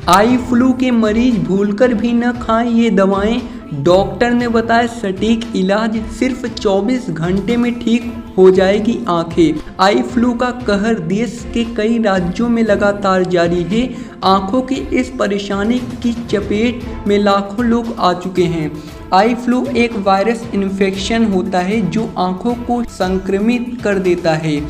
Eye flu के मरीज भूलकर भी न खाएं ये दवाएं। डॉक्टर ने बताया सटीक इलाज, सिर्फ 24 घंटे में ठीक हो जाएगी आंखें। आई फ्लू का कहर देश के कई राज्यों में लगातार जारी है। आंखों की इस परेशानी की चपेट में लाखों लोग आ चुके हैं। आई फ्लू एक वायरस इन्फेक्शन होता है जो आंखों को संक्रमित कर देता है।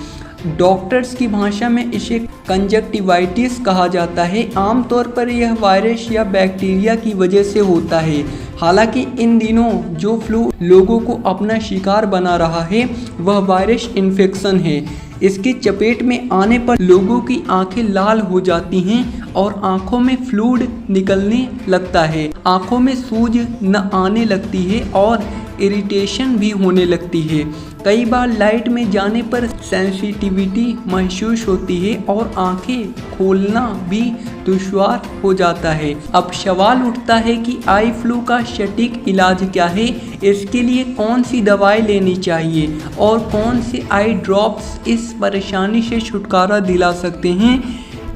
डॉक्टर्स की भाषा में इसे कंजक्टिवाइटिस कहा जाता है। आमतौर पर यह वायरस या बैक्टीरिया की वजह से होता है। हालांकि इन दिनों जो फ्लू लोगों को अपना शिकार बना रहा है वह वायरस इन्फेक्शन है। इसकी चपेट में आने पर लोगों की आंखें लाल हो जाती हैं और आंखों में फ्लूइड निकलने लगता है। आंखों में सूज न आने लगती है और इरिटेशन भी होने लगती है। कई बार लाइट में जाने पर सेंसिटिविटी महसूस होती है और आंखें खोलना भी दुश्वार हो जाता है। अब सवाल उठता है कि आई फ्लू का सटीक इलाज क्या है, इसके लिए कौन सी दवाई लेनी चाहिए और कौन से आई ड्रॉप्स इस परेशानी से छुटकारा दिला सकते हैं।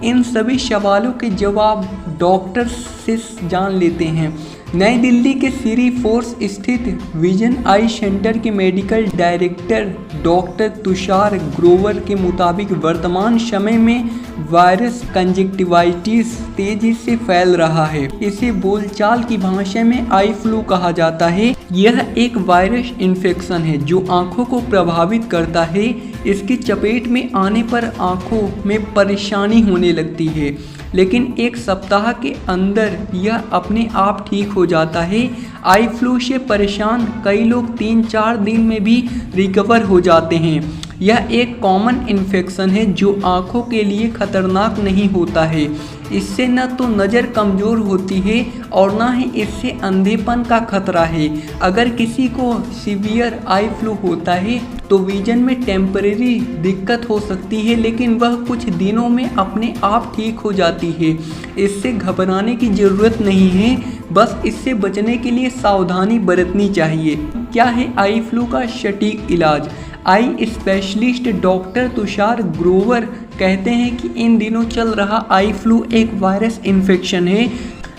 इन सभी सवालों के जवाब डॉक्टर से जान लेते हैं। नई दिल्ली के सिरी फोर्स स्थित विजन आई सेंटर के medical director doctor Tushar Grover के मुताबिक वर्तमान समय में वायरस कंजक्टिवाइटिस तेजी से फैल रहा है। इसे बोलचाल की भाषा में आई फ्लू कहा जाता है। यह एक वायरस इन्फेक्शन है जो आंखों को प्रभावित करता है। इसकी चपेट में आने पर आंखों में परेशानी होने लगती है, लेकिन एक सप्ताह के अंदर यह अपने आप ठीक हो जाता है। आई फ्लू से परेशान कई लोग 3-4 दिन में भी रिकवर हो जाते हैं। यह एक कॉमन इन्फेक्शन है जो आंखों के लिए खतरनाक नहीं होता है। इससे न तो नज़र कमज़ोर होती है और न ही इससे अंधेपन का खतरा है। अगर किसी को सीवियर आई फ्लू होता है तो विजन में टेम्परेरी दिक्कत हो सकती है, लेकिन वह कुछ दिनों में अपने आप ठीक हो जाती है। इससे घबराने की ज़रूरत नहीं है, बस इससे बचने के लिए सावधानी बरतनी चाहिए। क्या है आई फ्लू का सटीक इलाज? Eye specialist doctor Tushar Grover कहते हैं कि इन दिनों चल रहा आई फ्लू एक वायरस इन्फेक्शन है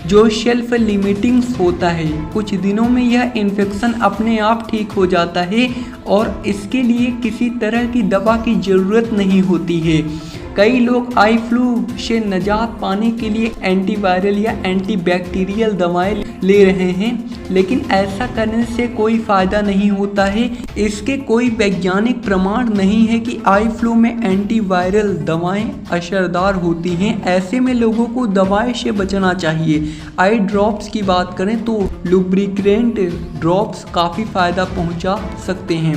जो सेल्फ लिमिटिंग होता है। कुछ दिनों में यह इन्फेक्शन अपने आप ठीक हो जाता है और इसके लिए किसी तरह की दवा की ज़रूरत नहीं होती है। कई लोग आई फ्लू से निजात पाने के लिए एंटीवायरल या एंटीबैक्टीरियल दवाएं ले रहे हैं, लेकिन ऐसा करने से कोई फ़ायदा नहीं होता है। इसके कोई वैज्ञानिक प्रमाण नहीं है कि आई फ्लू में एंटीवायरल दवाएं असरदार होती हैं। ऐसे में लोगों को दवाई से बचना चाहिए। आई ड्रॉप्स की बात करें तो लुब्रिकेंट ड्रॉप्स काफ़ी फ़ायदा पहुंचा सकते हैं।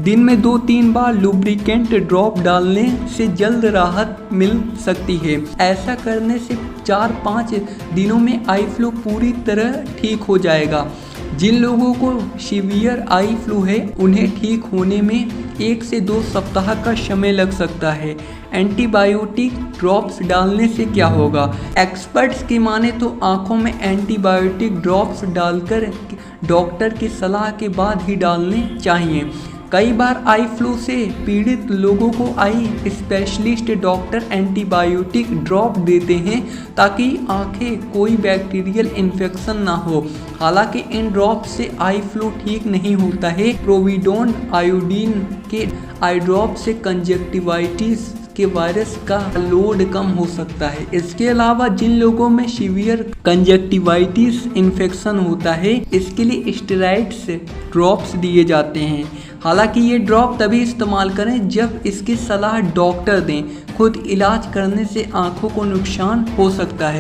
दिन में 2-3 बार लुब्रिकेंट ड्रॉप डालने से जल्द राहत मिल सकती है। ऐसा करने से 4-5 दिनों में आई फ्लू पूरी तरह ठीक हो जाएगा। जिन लोगों को सीवियर आई फ्लू है उन्हें ठीक होने में 1 से 2 सप्ताह का समय लग सकता है। एंटीबायोटिक ड्रॉप्स डालने से क्या होगा? एक्सपर्ट्स की माने तो आंखों में एंटीबायोटिक ड्रॉप्स डालकर डॉक्टर की सलाह के बाद ही डालने चाहिए। कई बार आई फ्लू से पीड़ित लोगों को eye specialist doctor antibiotic drop देते हैं ताकि आंखें कोई बैक्टीरियल इन्फेक्शन ना हो। हालांकि इन ड्रॉप से आई फ्लू ठीक नहीं होता है। प्रोविडोन आयोडीन के आई ड्रॉप से कंजक्टिवाइटिस के वायरस का लोड कम हो सकता है। इसके अलावा जिन लोगों में सीवियर कंजक्टिवाइटिस इन्फेक्शन होता है इसके लिए स्टेरॉइड्स ड्रॉप्स दिए जाते हैं। हालांकि ये ड्रॉप तभी इस्तेमाल करें जब इसकी सलाह डॉक्टर दें। खुद इलाज करने से आंखों को नुकसान हो सकता है।